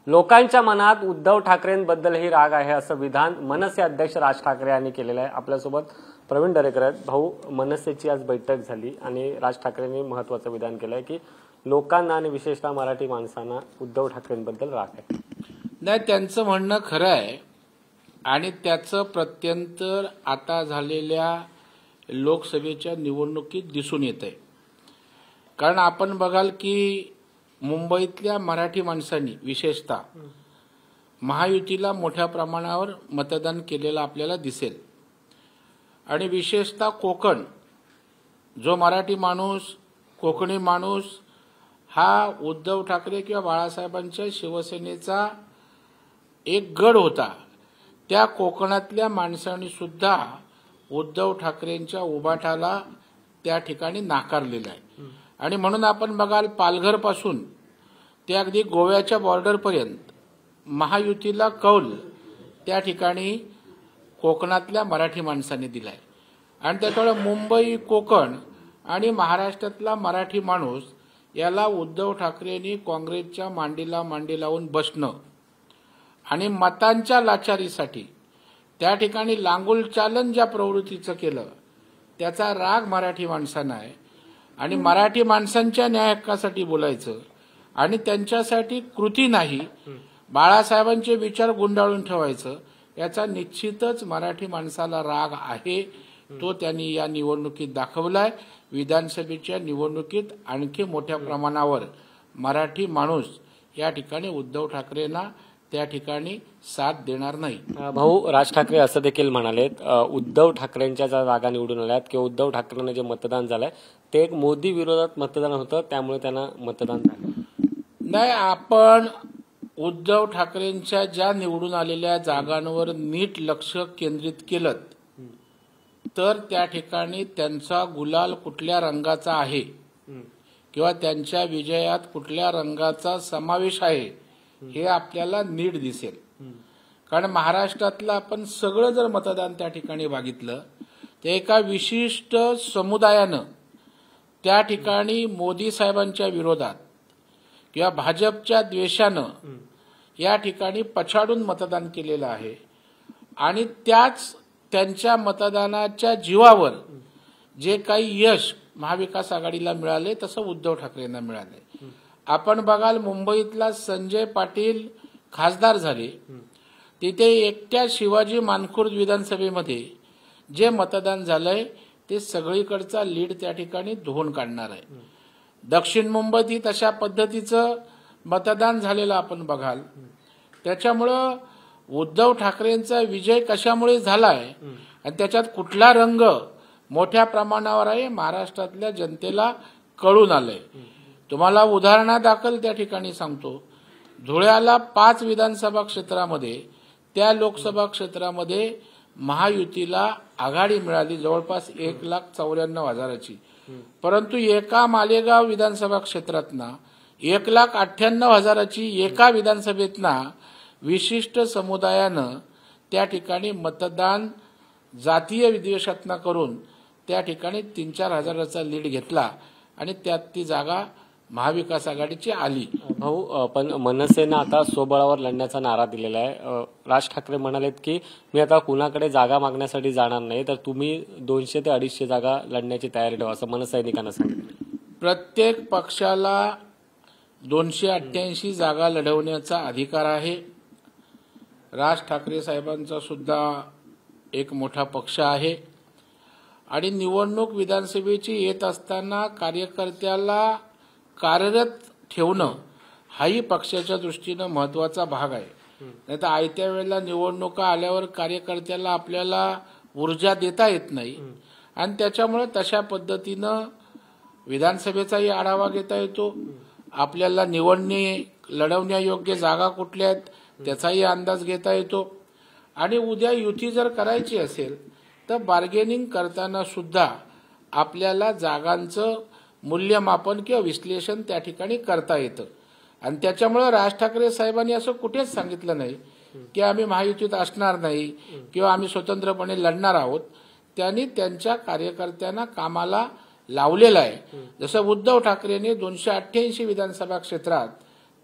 लोकांच्या मनात उद्धव ठाकरेंबद्दलही राग आहे असं विधान मनसे अध्यक्ष राज ठाकरे यांनी केलेलं आहे। आपल्यासोबत प्रवीण दरेकर आहेत। भाऊ, मनसेची आज बैठक झाली आणि राज ठाकरेंनी महत्त्वाचं विधान केलंय की लोकांना आणि विशेषतः मराठी माणसांना उद्धव ठाकरेंबद्दल राग आहे। नाही, त्यांचं म्हणणं खरं आहे आणि त्याचं प्रत्यंतर आता झालेल्या लोकसभेच्या निवडणुकीत दिसून येतंय। कारण आपण बघाल की मुंबईतल्या मराठी माणसांनी विशेषतः महायुतीला मोठ्या प्रमाणावर मतदान केलेलं आपल्याला दिसेल आणि विशेषतः कोकण, जो मराठी माणूस, कोकणी माणूस हा उद्धव ठाकरे किंवा बाळासाहेबांच्या शिवसेनेचा एक गड होता, त्या कोकणातल्या माणसांनी सुद्धा उद्धव ठाकरेंच्या उभाटाला त्या ठिकाणी नाकारलेलं आहे। आणि म्हणून आपण बघाल पालघर पासून ते अगदी गोव्याच्या बॉर्डरपर्यंत महायुतीला कौल त्या ठिकाणी कोकणातल्या मराठी माणसांनी दिलाय। आणि त्यामुळे मुंबई, कोकण आणि महाराष्ट्रातला मराठी माणूस याला उद्धव ठाकरेंनी काँग्रेसच्या मांडीला मांडी लावून बसणं आणि मतांच्या लाचारीसाठी त्या ठिकाणी लांगुल चालन ज्या प्रवृत्तीचं केलं त्याचा राग मराठी माणसांना आहे। आणि मराठी माणसांच्या न्याय हक्कासाठी बोलायचं आणि त्यांच्यासाठी कृती नाही, बाळासाहेबांचे विचार गुंडाळून ठेवायचं, याचा निश्चितच मराठी माणसाला राग आहे। तो त्यांनी या निवडणुकीत दाखवलाय। विधानसभेच्या निवडणुकीत आणखी मोठ्या प्रमाणावर मराठी माणूस या ठिकाणी उद्धव ठाकरेंना त्या ठिकाणी साथ देणार नाही। भाऊ, राज ठाकरे असं देखील म्हणालेत उद्धव ठाकरेंच्या ज्या जागा निवडून आल्यात किंवा उद्धव ठाकरेंना जे मतदान झालंय ते एक मोदी विरोधात मतदान होतं, त्यामुळे त्यांना मतदान झालं नाही। आपण उद्धव ठाकरेंच्या ज्या निवडून आलेल्या जागांवर नीट लक्ष केंद्रित केलं तर त्या ठिकाणी त्यांचा गुलाल कुठल्या रंगाचा आहे किंवा त्यांच्या विजयात कुठल्या रंगाचा समावेश आहे हे आपल्याला नीट दिसेल। कारण महाराष्ट्रातलं आपण सगळं जर मतदान त्या ठिकाणी बघितलं तर एका विशिष्ट समुदायानं त्या ठिकाणी मोदी साहेबांच्या विरोधात किंवा भाजपच्या द्वेषानं या ठिकाणी पछाडून मतदान केलेलं आहे। आणि त्याच त्यांच्या मतदानाच्या जीवावर जे काही यश महाविकास आघाडीला मिळाले तसं उद्धव ठाकरेंना मिळाले। आपण बघाल मुंबईतला संजय पाटील खासदार झाले, तिथे एकट्या शिवाजी मानखुर्द विधानसभेमध्ये जे मतदान झालंय ते सगळीकडचा लीड त्या ठिकाणी धुवून काढणार आहे। दक्षिण मुंबईत तशा पद्धतीचं मतदान झालेलं आपण बघाल। त्याच्यामुळं उद्धव ठाकरेंचा विजय कशामुळे झालाय आणि त्याच्यात कुठला रंग मोठ्या प्रमाणावर आहे महाराष्ट्रातल्या जनतेला कळून आलंय। तुम्हाला उदाहरणादाखल त्या ठिकाणी सांगतो, धुळ्याला 5 विधानसभा क्षेत्रामध्ये त्या लोकसभा क्षेत्रामध्ये महायुतीला आघाडी मिळाली जवळपास 1,94,000ची, परंतु एका मालेगाव विधानसभा क्षेत्रातना 1,98,000ची एका विधानसभेतना विशिष्ट समुदायानं त्या ठिकाणी मतदान जातीय विद्वेषातनं करून त्या ठिकाणी 3-4 हजाराचा लीड घेतला आणि त्यात ती जागा महाविकास आघाडीची आली। भाऊ, पण मनसेनं आता स्वबळावर लढण्याचा नारा दिलेला आहे। राज ठाकरे म्हणालेत की मी आता कुणाकडे जागा मागण्यासाठी जाणार नाही, तर तुम्ही 200 ते 250 जागा लढण्याची तयारी ठेवा असं मनसैनिकांना सांगितलं। प्रत्येक पक्षाला 288 जागा लढवण्याचा अधिकार आहे। राज ठाकरे साहेबांचा सुद्धा एक मोठा पक्ष आहे आणि निवडणूक विधानसभेची येत असताना कार्यकर्त्याला कार्यरत ठेवणं हाही पक्षाच्या दृष्टीनं महत्वाचा भाग आहे। नाहीतर आयत्या वेळेला निवडणुका आल्यावर कार्यकर्त्याला आपल्याला ऊर्जा देता येत नाही आणि त्याच्यामुळे तशा पद्धतीनं विधानसभेचाही आढावा घेता येतो, आपल्याला लढवण्यायोग्य जागा कुठल्या आहेत त्याचाही अंदाज घेता येतो आणि उद्या युती जर करायची असेल तर बार्गेनिंग करताना सुद्धा आपल्याला जागांचं मूल्यमापन किंवा विश्लेषण त्या ठिकाणी करता येतं। आणि त्याच्यामुळे राज ठाकरे साहेबांनी असं कुठेच सांगितलं नाही की आम्ही महायुतीत असणार नाही किंवा आम्ही स्वतंत्रपणे लढणार आहोत। त्यांनी त्यांच्या कार्यकर्त्यांना कामाला लावलेलं आहे। जसं उद्धव ठाकरेंनी 288 विधानसभा क्षेत्रात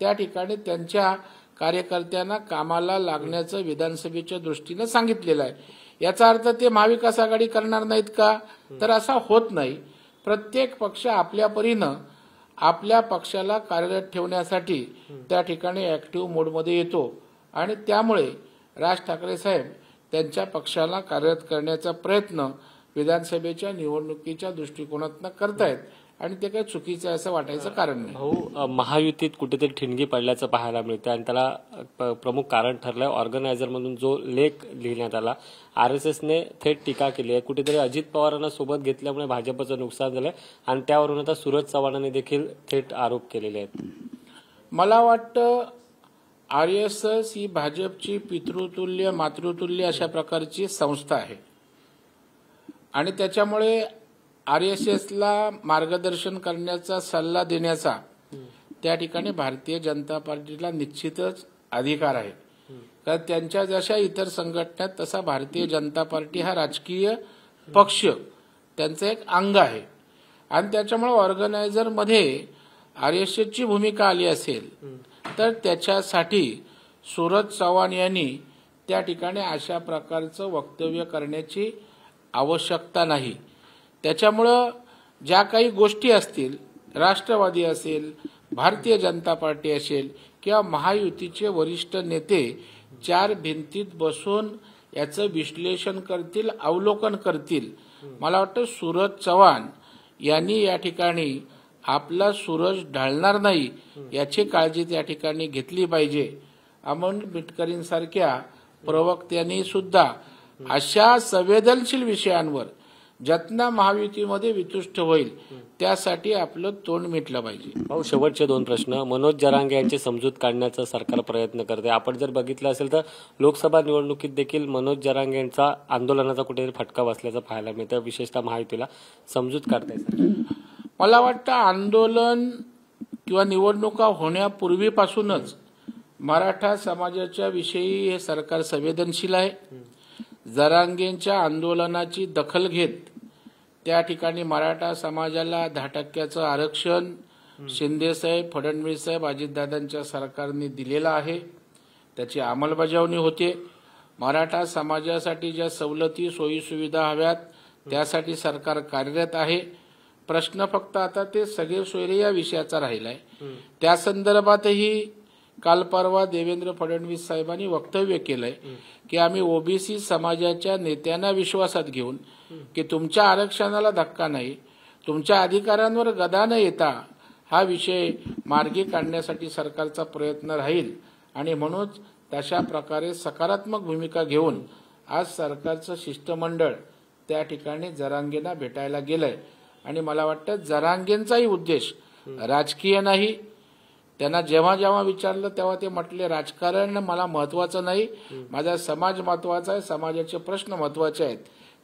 त्या ठिकाणी त्यांच्या कार्यकर्त्यांना कामाला लागण्याचं विधानसभेच्या दृष्टीनं सांगितलेलं आहे. याचा अर्थ ते महाविकास आघाडी करणार नाहीत का? तर असा होत नाही. प्रत्येक पक्ष आपल्या परीनं आपल्या पक्षाला कार्यरत ठेवण्यासाठी त्या ठिकाणी ऍक्टिव्ह मोडमध्ये येतो आणि त्यामुळे राज ठाकरे साहेब त्यांच्या पक्षाला कार्यरत करण्याचा प्रयत्न विधानसभेच्या निवडणुकीच्या दृष्टिकोनातून करतायत आणि ते काही चुकीचं असं वाटायचं कारण नाही. भाऊ, महायुतीत कुठेतरी ठिणगी पडल्याचं पाहायला मिळतं आणि त्याला प्रमुख कारण ठरलंय ऑर्गनायझर म्हणून जो लेख लिहिण्यात आला. आरएसएसने थेट टीका केली आहे. कुठेतरी अजित पवारांना सोबत घेतल्यामुळे भाजपचं नुकसान झालंय आणि त्यावरून आता सूरज चव्हाणांनी देखील थेट आरोप केलेले आहेत. मला वाटतं आरएसएस ही भाजपची पितृतुल्य मातृतुल्य अशा प्रकारची संस्था आहे आणि त्याच्यामुळे आरएसएसला मार्गदर्शन करण्याचा सल्ला देण्याचा त्या ठिकाणी भारतीय जनता पार्टीला निश्चितच अधिकार आहे. कारण त्यांच्या जशा इतर संघटनेत तसा भारतीय जनता पार्टी हा राजकीय पक्ष त्यांचं एक अंग आहे आणि त्याच्यामुळे ऑर्गनायझरमध्ये आरएसएसची भूमिका आली असेल तर त्याच्यासाठी सूरज चव्हाण यांनी त्या ठिकाणी अशा प्रकारचं वक्तव्य करण्याची आवश्यकता नाही. त्याच्यामुळं ज्या काही गोष्टी असतील, राष्ट्रवादी असेल, भारतीय जनता पार्टी असेल किंवा महायुतीचे वरिष्ठ नेते चार भिंतीत बसून याचं विश्लेषण करतील, अवलोकन करतील. मला वाटतं सूरज चव्हाण यांनी या ठिकाणी आपला सूरज ढळणार नाही याची काळजी त्या ठिकाणी घेतली पाहिजे. अमोल मिटकरींसारख्या प्रवक्त्यांनी सुद्धा अशा संवेदनशील विषयांवर ज्यातना महायुतीमध्ये वितुष्ट होईल त्यासाठी आपलं तोंड मिटलं पाहिजे. भाऊ, शेवटचे दोन प्रश्न. मनोज जरांगे यांची समजूत काढण्याचा सरकार प्रयत्न करते. आपण जर बघितलं असेल तर लोकसभा निवडणुकीत देखील मनोज जरांगे यांचा आंदोलनाचा कुठेतरी फटका बसल्याचं पाहायला मिळतं, विशेषतः महायुतीला. समजूत काढताय? मला वाटतं आंदोलन किंवा निवडणुका होण्यापूर्वीपासूनच मराठा समाजाच्या विषयी हे सरकार संवेदनशील आहे. जरांगेंच्या आंदोलनाची दखल घेत त्या ठिकाणी मराठा समाजाला 10% आरक्षण शिंदेसाहेब, फडणवीस साहेब, अजितदादांच्या सरकारने दिलेलं आहे. त्याची अंमलबजावणी होते. मराठा समाजासाठी ज्या सवलती सोयी सुविधा हव्यात त्यासाठी सरकार कार्यरत आहे. प्रश्न फक्त आता ते सगळे सोयरे या विषयाचा राहिलाय. त्या संदर्भातही काल परवा देवेंद्र फडणवीस साहेबांनी वक्तव्य केलंय की आम्ही ओबीसी समाजाच्या नेत्यांना विश्वासात घेऊन की तुमच्या आरक्षणाला धक्का नाही, तुमच्या अधिकारांवर गदा न येता हा विषय मार्गी काढण्यासाठी सरकारचा प्रयत्न राहील आणि म्हणून तशा प्रकारे सकारात्मक भूमिका घेऊन आज सरकारचं शिष्टमंडळ त्या ठिकाणी जरांगेंना भेटायला गेलंय आणि मला वाटतं जरांगेंचाही उद्देश राजकीय नाही. त्यांना जेव्हा जेव्हा विचारलं तेव्हा ते म्हटले राजकारण मला महत्वाचं नाही, माझा समाज महत्वाचा आहे, समाजाचे प्रश्न महत्वाचे आहेत.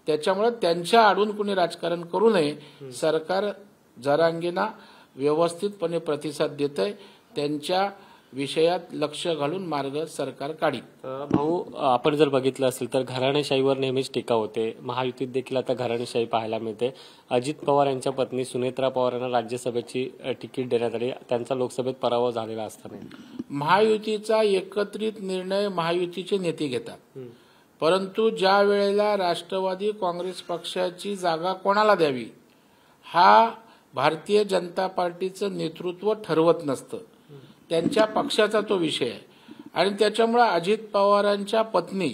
त्याच्यामुळे त्यांच्या आडून कुणी राजकारण करू नये. सरकार जरांगेंना व्यवस्थितपणे प्रतिसाद देतंय. त्यांच्या विषयात लक्ष घालून मार्ग सरकार काढी. भाऊ, आपण जर बघितलं असेल तर घराणेशाहीवर नेहमीच टीका होते. महायुतीत देखील आता घराणेशाही पाहायला मिळते. अजित पवार यांच्या पत्नी सुनेत्रा पवारांना राज्यसभेची तिकीट देण्यात आली. त्यांचा लोकसभेत पराभव झालेला असताना महायुतीचा एकत्रित निर्णय महायुतीचे नेते घेतात, परंतु ज्या वेळेला राष्ट्रवादी काँग्रेस पक्षाची जागा कोणाला द्यावी हा भारतीय जनता पार्टीचं नेतृत्व ठरवत नसतं. त्यांच्या पक्षाचा तो विषय आहे आणि त्याच्यामुळे अजित पवारांच्या पत्नी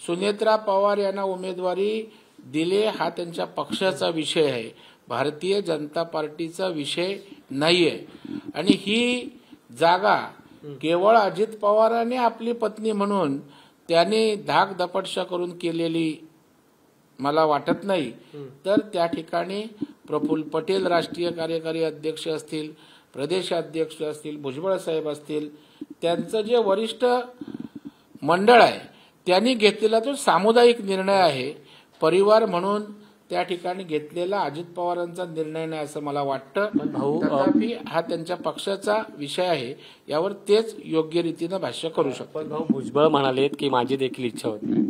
सुनेत्रा पवार यांना उमेदवारी दिले हा त्यांच्या पक्षाचा विषय आहे, भारतीय जनता पार्टीचा विषय नाहीये. आणि ही जागा केवळ अजित पवारांनी आपली पत्नी म्हणून त्यांनी धाकधपटशा करून केलेली मला वाटत नाही. तर त्या ठिकाणी प्रफुल्ल पटेल राष्ट्रीय कार्यकारी अध्यक्ष असतील, प्रदेशाध्यक्ष असतील, भुजबळ साहेब असतील, त्यांचं जे वरिष्ठ मंडळ आहे त्यांनी घेतलेला तो सामुदायिक निर्णय आहे. परिवार म्हणून त्या ठिकाणी घेतलेला अजित पवारांचा निर्णय नाही असं मला वाटतं. तथापि हा त्यांच्या पक्षाचा विषय आहे, यावर तेच योग्य रीतीनं भाष्य करू शकतात. भाऊ, भुजबळ म्हणाले की माझी देखील इच्छा होती.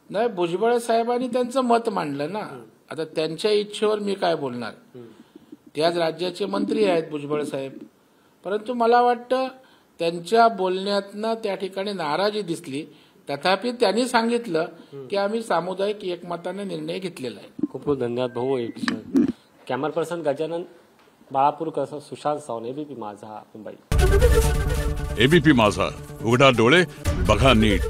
नाही, भुजबळ साहेबांनी त्यांचं मत मांडलं ना. आता त्यांच्या इच्छेवर मी काय बोलणार. ते आज राज्याचे मंत्री आहेत भुजबळ साहेब, परंतु मला वाटतं त्यांच्या बोलण्यातनं त्या ठिकाणी नाराजी दिसली. तथापि त्यांनी सांगितलं की आम्ही सामुदायिक एकमताने निर्णय घेतलेला आहे. खूप खूप धन्यवाद भाऊ. Camera person Gajanan Balapurkar, Sushant Sawant, ABP Majha, Mumbai. ABP माझा, उघडा डोळे बघा नीट.